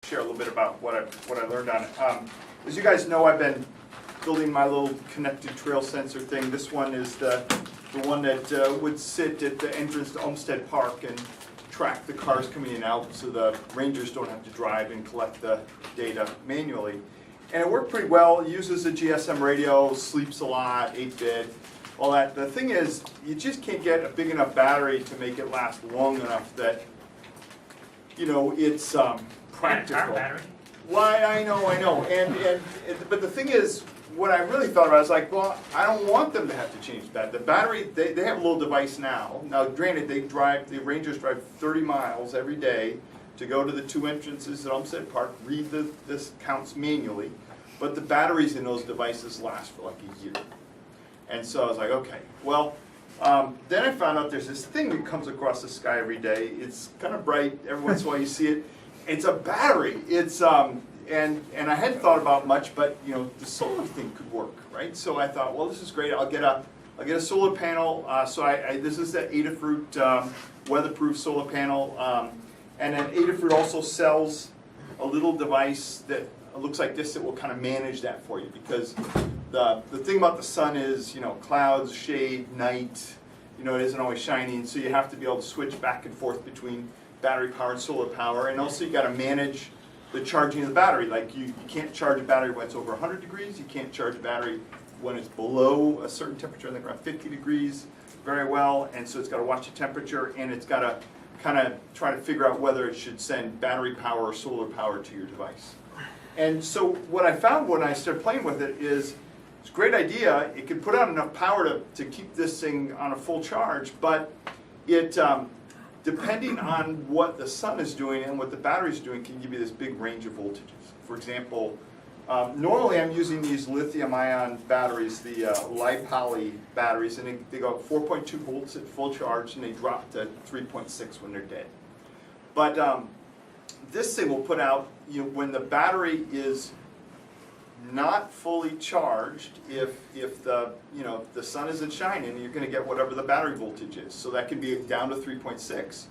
share a little bit about what I learned on it. As you guys know, I've been building my little connected trail sensor thing. This one is the one that would sit at the entrance to Olmsted Park and track the cars coming in and out so the rangers don't have to drive and collect the data manually. And it worked pretty well. It uses a GSM radio, sleeps a lot, 8-bit, all that. The thing is, you just can't get a big enough battery to make it last long enough that, you know, it's practical. Battery. Why, I know. But the thing is, what I really thought about is like, well, I don't want them to have to change that. The battery, they have a little device now. Now, granted, the rangers drive 30 miles every day to go to the two entrances at Olmsted Park, read this counts manually, but the batteries in those devices last for like a year. And so I was like, okay, well, then I found out there's this thing that comes across the sky every day. It's kind of bright. Every once in a while you see it. It's a battery. It's and I hadn't thought about much, but you know, the solar thing could work, right? So I thought, well, this is great. I'll get a solar panel. So this is the Adafruit weatherproof solar panel, and then Adafruit also sells a little device that looks like this that will kind of manage that for you, because the thing about the sun is, you know, clouds, shade, night, you know, it isn't always shining, so you have to be able to switch back and forth between battery power and solar power, and also you got to manage the charging of the battery. Like you can't charge a battery when it's over 100 degrees, you can't charge a battery when it's below a certain temperature, I think around 50 degrees very well, and so it's got to watch the temperature, and it's got to kind of try to figure out whether it should send battery power or solar power to your device. And so what I found when I started playing with it is, it's a great idea. It can put out enough power to keep this thing on a full charge, but it, depending on what the sun is doing and what the battery is doing, can give you this big range of voltages. For example, normally I'm using these lithium-ion batteries, the LiPoly batteries, and they go 4.2 volts at full charge, and they drop to 3.6 when they're dead. But this thing will put out, you know, when the battery is not fully charged, if the, you know, the sun isn't shining, you're going to get whatever the battery voltage is. So that can be down to 3.6.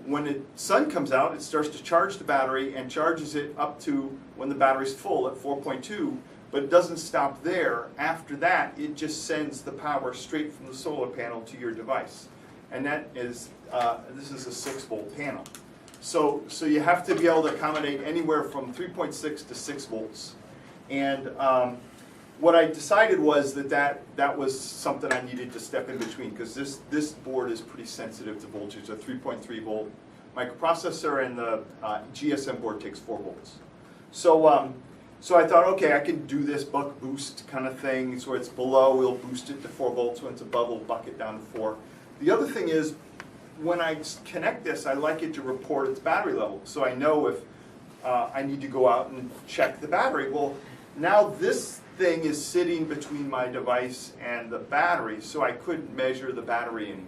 When the sun comes out, it starts to charge the battery and charges it up to when the battery's full at 4.2, but it doesn't stop there. After that, it just sends the power straight from the solar panel to your device. And that is, this is a 6-volt panel. So you have to be able to accommodate anywhere from 3.6 to 6 volts. And what I decided was that was something I needed to step in between, because this board is pretty sensitive to voltage. A 3.3 volt microprocessor, and the GSM board takes 4 volts. So I thought, okay, I can do this buck boost kind of thing. So it's below, we'll boost it to 4 volts. When it's above, we'll buck it down to 4. The other thing is, when I connect this, I like it to report its battery level, so I know if I need to go out and check the battery. Well, now this thing is sitting between my device and the battery, so I couldn't measure the battery anymore.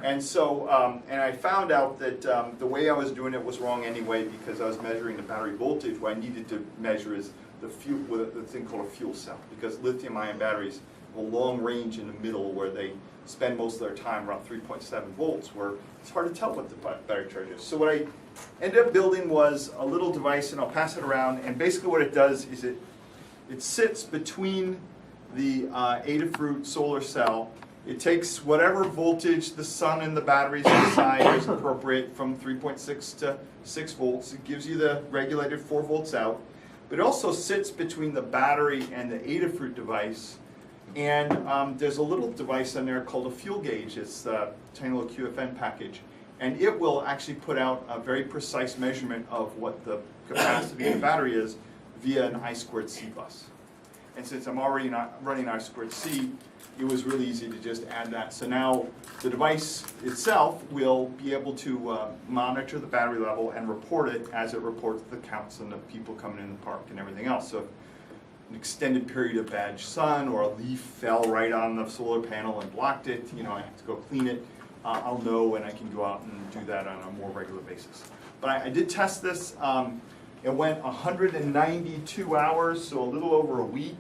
And so, and I found out that the way I was doing it was wrong anyway, because I was measuring the battery voltage. What I needed to measure is the fuel, with the thing called a fuel cell, because lithium-ion batteries have a long range in the middle where they spend most of their time around 3.7 volts, where it's hard to tell what the battery charge is. So what I ended up building was a little device, and I'll pass it around, and basically what it does is it sits between the Adafruit solar cell. It takes whatever voltage the sun and the batteries decide is appropriate, from 3.6 to 6 volts. It gives you the regulated 4 volts out, but it also sits between the battery and the Adafruit device. And there's a little device in there called a fuel gauge. It's a tiny little QFN package. And it will actually put out a very precise measurement of what the capacity of the battery is via an I2C bus. And since I'm already not running I2C, it was really easy to just add that. So now the device itself will be able to monitor the battery level and report it as it reports the counts and the people coming in the park and everything else. So an extended period of bad sun, or a leaf fell right on the solar panel and blocked it, you know, I have to go clean it, I'll know, and I can go out and do that on a more regular basis. But I did test this. It went 192 hours, so a little over a week,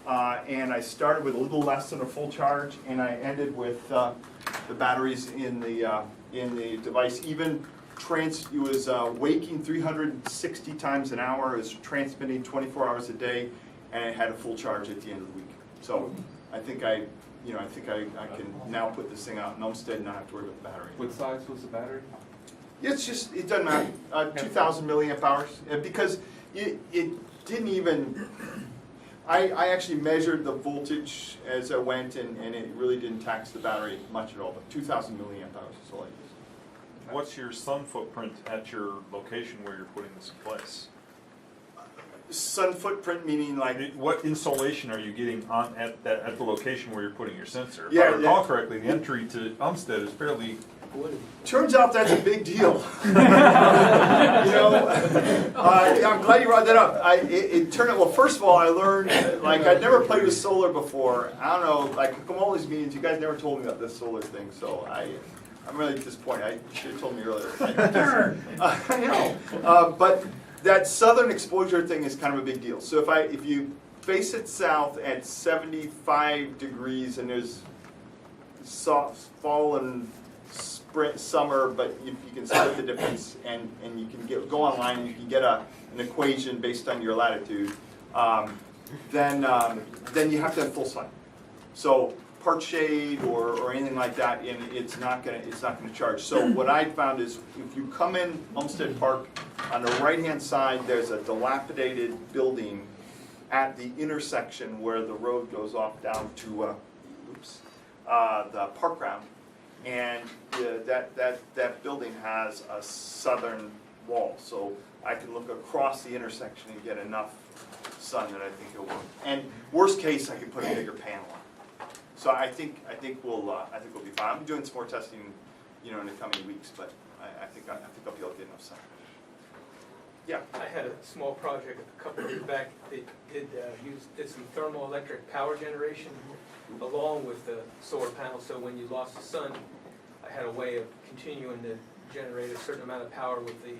and I started with a little less than a full charge, and I ended with the batteries in the device even waking 360 times an hour, it was transmitting 24 hours a day, and it had a full charge at the end of the week. So I think I can now put this thing out in Olmsted and not have to worry about the battery. What size was the battery? It's just, it doesn't matter, 2,000 milliamp hours, because it didn't even, I actually measured the voltage as I went, and it really didn't tax the battery much at all, but 2,000 milliamp hours is all I used. What's your sun footprint at your location where you're putting this in place? Sun footprint meaning like, What insolation are you getting on at the location where you're putting your sensor? If Yeah, I recall correctly, the entry to Umstead is fairly. turns out that's a big deal. I'm glad you brought that up. It turned out, well, first of all, I learned, like, I'd never played with solar before. I don't know, like, I come to all these meetings, you guys never told me about this solar thing, so I'm really disappointed. I should have told me earlier. I know. But that southern exposure thing is kind of a big deal. So if you face it south at 75 degrees and there's soft fall and summer, but you can split the difference, and you can go online and you can get an equation based on your latitude. Then you have to have full sun. So part shade or anything like that, and it's not gonna charge. So what I found is if you come in Olmsted Park, on the right hand side there's a dilapidated building at the intersection where the road goes off down to the park ground. And that building has a southern wall, so I can look across the intersection and get enough sun that I think it'll work. And worst case, I can put a bigger panel on. So I think we'll be fine. I'm doing some more testing, in the coming weeks, but I think I'll be able to get enough sun. Yeah. I had a small project a couple of years back. They did some thermoelectric power generation along with the solar panel. So when you lost the sun, I had a way of continuing to generate a certain amount of power with the.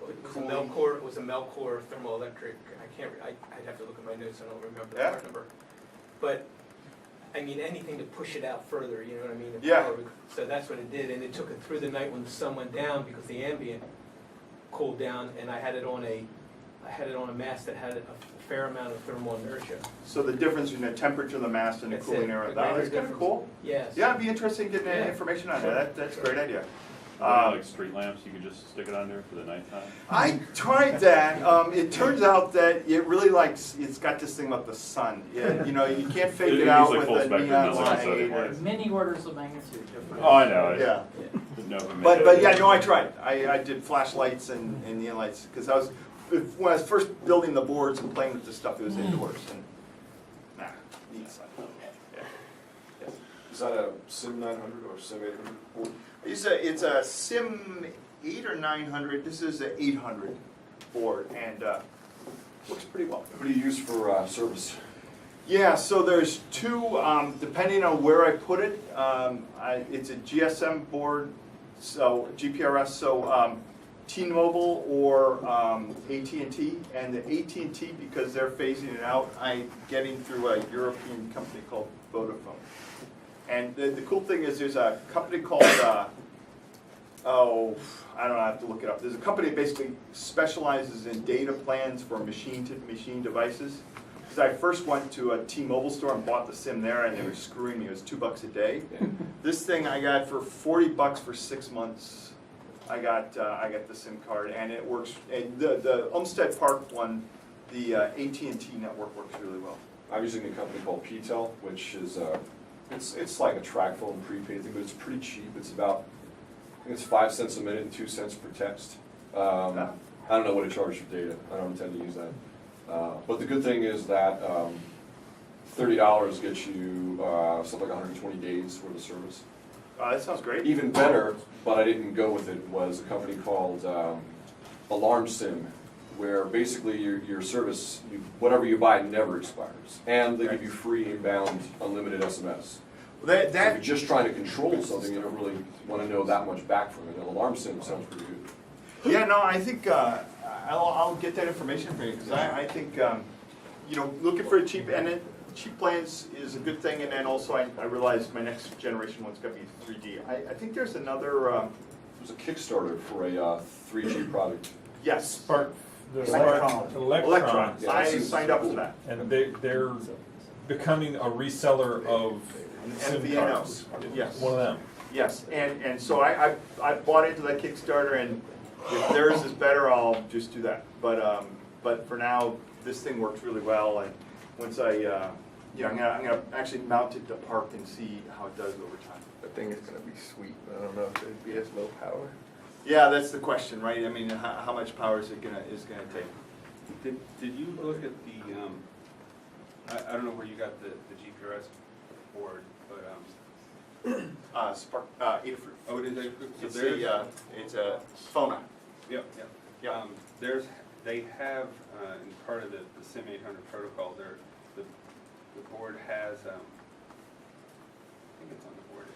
It was a Melcor. It was a Melcor thermoelectric. I'd have to look at my notes. I don't remember the part number. But I mean, anything to push it out further. You know what I mean? Yeah. So that's what it did, and it took it through the night when the sun went down because the ambient cooled down, and I had it on a mast that had a fair amount of thermal inertia. So the difference between the temperature of the mast and the cooling area of the That's kind of cool. Yes. Yeah, it'd be interesting getting information on that. That's a great idea. Like street lamps, you could just stick it on there for the nighttime. I tried that. It turns out that it really it's got this thing about the sun. You can't fake it out with a neon light. Many orders of magnitude different. Oh, I know. Yeah. No, But yeah, no, I tried. I did flashlights and neon lights because when I was first building the boards and playing with this stuff, it was indoors and neat sun. Yeah. Yes. Is that a Sim 900 or Sim 800 board? It's a Sim 8 or 900. This is an 800 board, and looks pretty well. What do you use for service? Yeah, so there's two, depending on where I put it. It's a GSM board, so GPRS, so T-Mobile or AT&T, and the AT&T, because they're phasing it out, I'm getting through a European company called Vodafone. And the cool thing is there's a company called, I don't know, I have to look it up. There's a company that basically specializes in data plans for machine-to-machine devices. Because I first went to a T-Mobile store and bought the SIM there, and they were screwing me. It was $2 a day. This thing I got for $40 for 6 months. I got the SIM card, and it works. And the Olmsted Park one, the AT&T network works really well. I'm using a company called PTEL, which is it's like a track phone prepaid thing, but it's pretty cheap. It's about, I think it's 5 cents a minute and 2 cents per text. I don't know what it charges for data. I don't intend to use that. But the good thing is that $30 gets you something like 120 days worth of service. That sounds great. Even better, but I didn't go with it, was a company called Alarm Sim, where basically your service, whatever you buy, never expires. And they give you free inbound unlimited SMS. So if you're just trying to control something, you don't really want to know that much back from it. And Alarm Sim sounds pretty good. Yeah, no, I think I'll get that information for you, because I think, looking for a cheap, and then cheap plans is a good thing, and then also I realized my next generation one's going to be 3D. I think there's another was a Kickstarter for a 3G product. Yes, Spark, the Electron. Electron, Yeah, I this is signed up for cool. that. And they're becoming a reseller of SIM cards. MVNOs, yes. One of them. Yes, and so I bought into that Kickstarter, and if theirs is better, I'll just do that. But for now, this thing works really well, and once I'm gonna actually mount it to park and see how it does over time. I think it's gonna be sweet, but I don't know if it'd be as low power. Yeah, that's the question, right? I mean, how much power is it gonna take? Did you look at the, I don't know where you got the GPRS board, but, Spark, Adafruit. oh, it is a, so It's there's, it's a Fona. yep, Yeah. They have, in part of the SIM 800 protocol, the board has, I think it's on the board,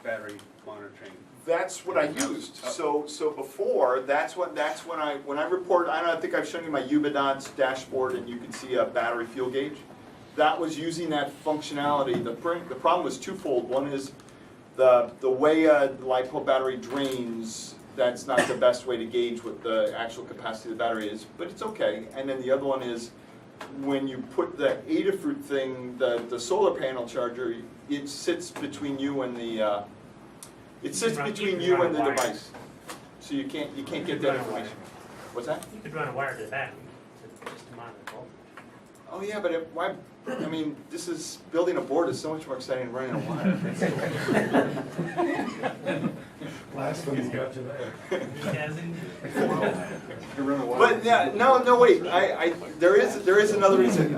battery monitoring. That's what I used. So before, that's when I report, I think I've shown you my Ubidance dashboard, and you can see a battery fuel gauge. That was using that functionality. The problem was twofold. One is the way a LiPo battery drains, that's not the best way to gauge what the actual capacity of the battery is, but it's okay. And then the other one is when you put the Adafruit thing, the solar panel charger, it sits between you and the device. So you can't get that information. What's that? You could run a wire to the battery, just to monitor the voltage. Oh yeah, but why? I mean, this is building a board is so much more exciting than running a wire. Last one he's got you there. But yeah, no, wait. There is another reason.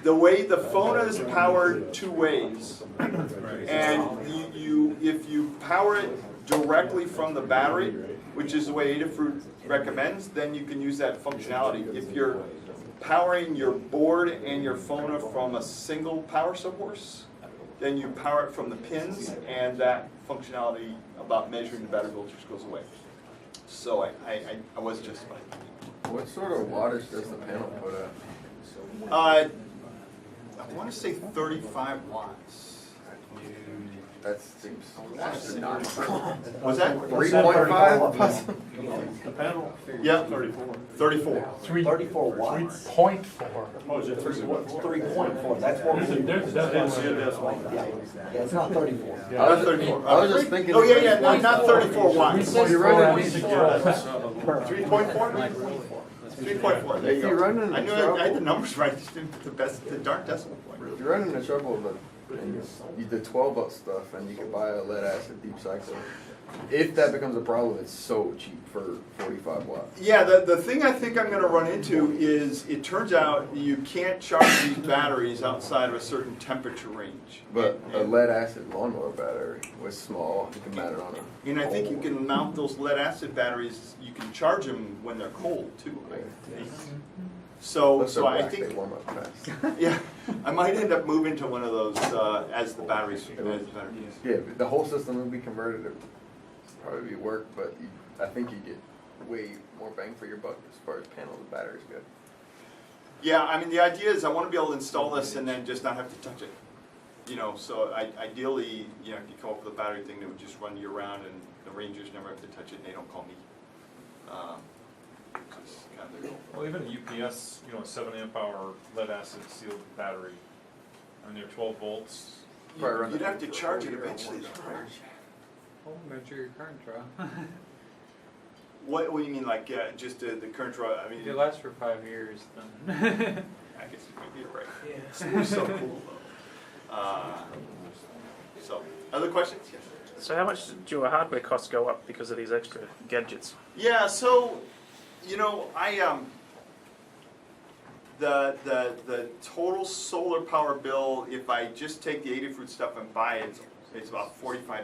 The way the phone is powered two ways, and if you power it directly from the battery, which is the way Adafruit recommends, then you can use that functionality. If you're powering your board and your phone from a single power source, then you power it from the pins, and that functionality about measuring the battery voltage goes away. So I was justified. What sort of wattage does the panel put out? I want to say 35 watts. That seems. Was that? 3.5 possibly? The panel? Yeah, 34. 34. 34 watts. 3.4. Oh, is it 3.4? That's what we. Yeah, it's not 34. Not 34. I was just thinking. Oh yeah, not 34 watts. If you're running, 3.4? 3.4. There you If you're go. running I knew trouble- I had the numbers right. Just didn't put the darn decimal point. if you're running into trouble with the 12-volt stuff, and you can buy a lead acid deep cycle. If that becomes a problem, it's so cheap for 45 watts. Yeah, the thing I think I'm going to run into is it turns out you can't charge these batteries outside of a certain temperature range. But a lead acid lawnmower battery was small. You can mount it on a. And I think you can mount those lead acid batteries, you can charge them when they're cold too. So Unless they're I black, think, they warm up fast. yeah, I might end up moving to one of those as the batteries. Yeah, but the whole system would be converted. It'd probably be work, but I think you get way more bang for your buck as far as panels and batteries go. Yeah, I mean, the idea is I want to be able to install this and then just not have to touch it. So ideally, if you come up with a battery thing that would just run year round and the Rangers never have to touch it and they don't call me. Which is kind of their goal. Well, even a UPS, a 7 amp hour lead acid sealed battery, I mean, they're 12 volts. Probably run You'd that have to for charge it 40 or eventually, more. though, right? Measure your current draw. What do you mean, like just the current draw? I mean, If it lasts for 5 years, then. I guess you're right. Yeah. It's so cool though. So, other questions? Yes. So how much do your hardware costs go up because of these extra gadgets? Yeah, so, the total solar power bill, if I just take the Adafruit stuff and buy it, it's about $45.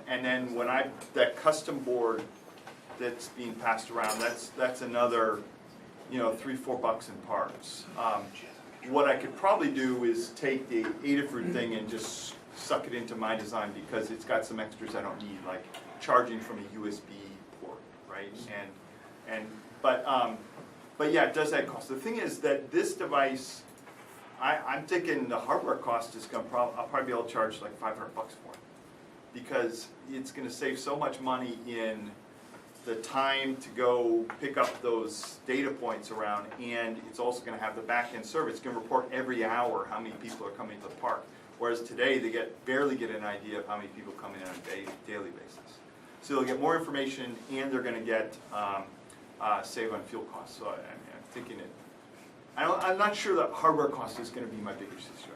And then when that custom board that's being passed around, that's another, $3-4 in parts. What I could probably do is take the Adafruit thing and just suck it into my design because it's got some extras I don't need, like charging from a USB port, right? But yeah, it does that cost. The thing is that this device I'm thinking the hardware cost is gonna I'll probably be able to charge like $500 for it. Because it's gonna save so much money in the time to go pick up those data points around, and it's also gonna have the back-end service. It's gonna report every hour how many people are coming to the park. Whereas today, they barely get an idea of how many people come in on a daily basis. So they'll get more information, and they're gonna get save on fuel costs. So I'm thinking it. I'm not sure that hardware cost is gonna be my biggest issue.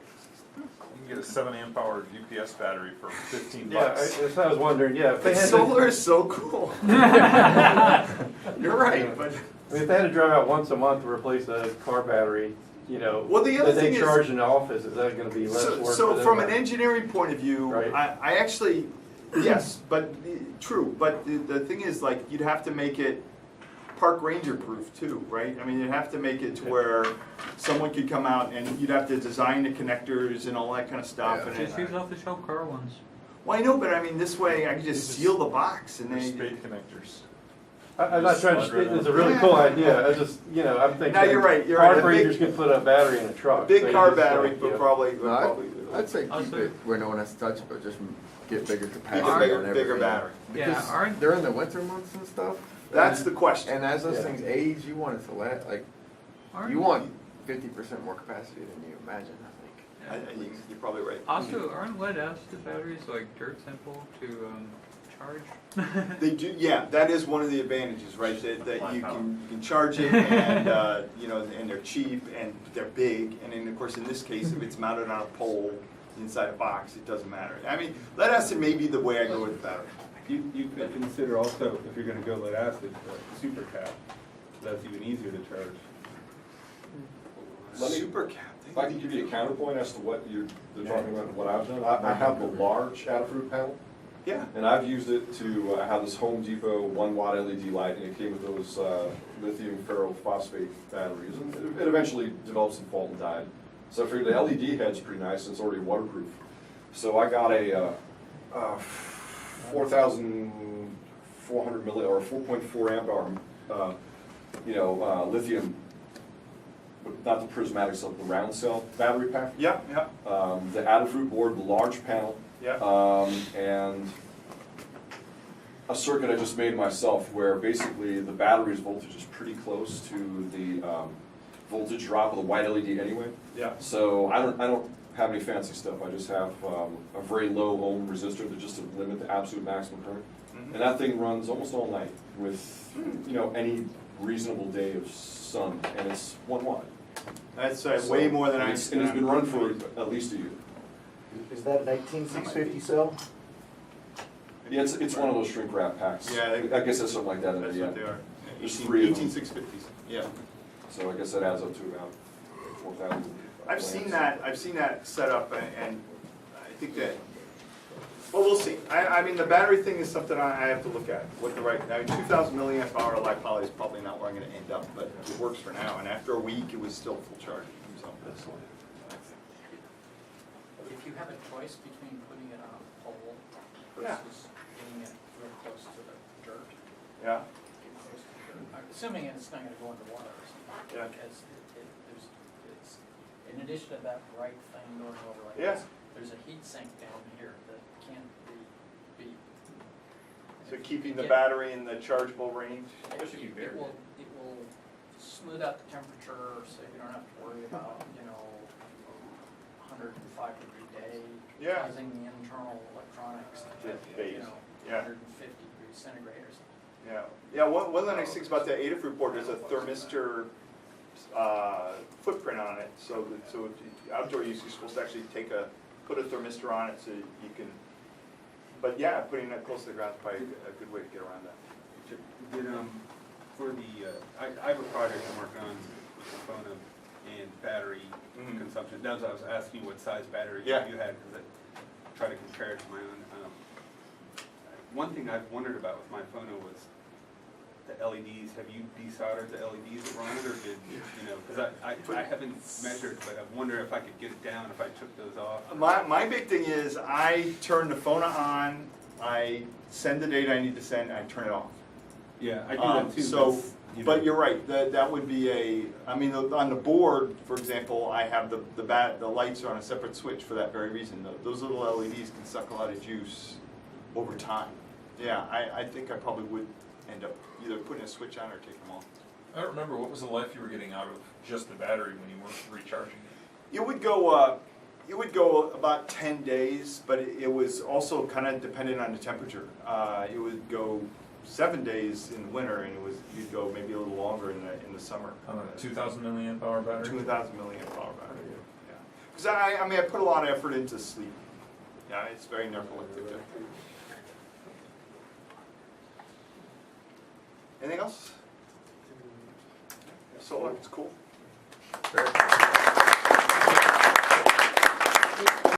You can get a 7 amp hour UPS battery for 15 Yeah, bucks. that's what I was wondering, yeah. If they had to, Solar is so cool. You're right, but. I mean, if they had to drive out once a month to replace a car battery, you know, Well, the other that thing they is- charge in the office, is that gonna be less work for So them? from an engineering point of view, Right. I actually, yes, but, true, but the thing is, like, you'd have to make it park ranger proof too, right? I mean, you'd have to make it to where someone could come out and you'd have to design the connectors and all that kind of stuff. Yeah. And Just use off-the-shelf car ones. well, I know, but I mean, this way I can just seal the box and They're then. spade connectors. I'm not trying Slide right to, it's out. a really cool idea, I just, you know, I'm thinking. No, you're right, you're right. Park A big- rangers can put a battery in a truck. Big so car you just, battery, you but know, probably. No, I'd say keep Also- it where no one has to touch it, but just get bigger capacity Keep a bigger- on bigger everything. battery. Because Yeah, aren't- during the winter months and stuff. That's the question. And as those Yeah. things age, you want it to last, like, Aren't- you want 50% more capacity than you imagine, I think. You're probably right. Also, aren't lead acid batteries like dirt simple to charge? They do, yeah, that is one of the advantages, right, that you can charge it and, you know, and they're cheap and they're big, and then, of course, in this case, if it's mounted on a pole inside a box, it doesn't matter. I mean, lead acid may be the way I go with the battery. You could consider also, if you're gonna go lead acid, super cap, that's even easier to charge. Let me- Super cap. If I can give you a counterpoint as to what they're talking about and what I've done, I have the large Adafruit panel, Yeah, and I've used it to have this Home Depot 1-watt LED light, and it came with those lithium ferrophosphate batteries, and it eventually developed some fault and died. So I figured the LED head's pretty nice, and it's already waterproof. So I got a 4,400 or 4.4 amp hour, lithium, but not the prismatic cell, the round cell battery pack. yeah, yeah, The Adafruit board, the large panel, yeah. and a circuit I just made myself where basically the battery's voltage is pretty close to the voltage drop of the white LED anyway. Yeah. So I don't have any fancy stuff. I just have a very low ohm resistor that just to limit the absolute maximum current. Mhm. And that thing runs almost all night with, you know, any reasonable day of sun, and it's 1 watt. That's way more than I. And it's been running for at least a year. Is that an 18650 cell? Yeah, it's one of those shrink wrap packs. Yeah, I guess that's something like that in That's there, what they yeah. are. There's 3 of them. 18650s, yeah. So I guess that adds up to about 4,000. I've seen that set up, and I think that, well, we'll see. I mean, the battery thing is something I have to look at, what the right, I mean, 2,000 milliamp hour light poly is probably not where I'm gonna end up, but it works for now, and after a week, it was still full charge, so. If you have a choice between putting it on a pole Yeah. versus getting it real close to the dirt, Yeah, get close to the dirt, assuming it's not gonna go in the water or something. Yeah. Because it's, in addition to that bright thing going over like Yeah. this, there's a heat sink down here that can't be beat. so keeping the Yeah. battery in the chargeable range. It will smooth out the temperature, so you don't have to worry about, 105-degree day. Yeah. Causing the internal electronics to Just hit, phase. Yeah. 150 degrees centigrade or something. Yeah, yeah. One of the nice things about the Adafruit board is a thermistor footprint on it. So outdoor use, you're supposed to actually put a thermistor on it so you can. But yeah, putting that close to the ground is probably a good way to get around that. For the, I have a project I'm working on with the phone and battery Mhm. consumption. That's why I was asking you what size battery Yeah. you had, because I try to compare it to my own. One thing I've wondered about with my phono was the LEDs. Have you desoldered the LEDs that were on it, or did, because I haven't measured, but I wonder if I could get it down if I took those off. My big thing is I turn the phone on, I send the data I need to send, and I turn it off. Yeah, I do that too. So, you know. but you're right, that would be I mean, on the board, for example, I have the lights are on a separate switch for that very reason. Those little LEDs can suck a lot of juice over time. Yeah, I think I probably would end up either putting a switch on or taking them off. I don't remember, what was the life you were getting out of just the battery when you weren't recharging it? It would go about 10 days, but it was also kind of dependent on the temperature. It would go 7 days in the winter, and you'd go maybe a little longer in the summer. On a 2,000 milliamp hour battery? 2,000 milliamp hour battery. Yeah. Because I mean, I put a lot of effort into sleep. Yeah, it's very narcoleptic. Anything else? Solar, it's cool. Very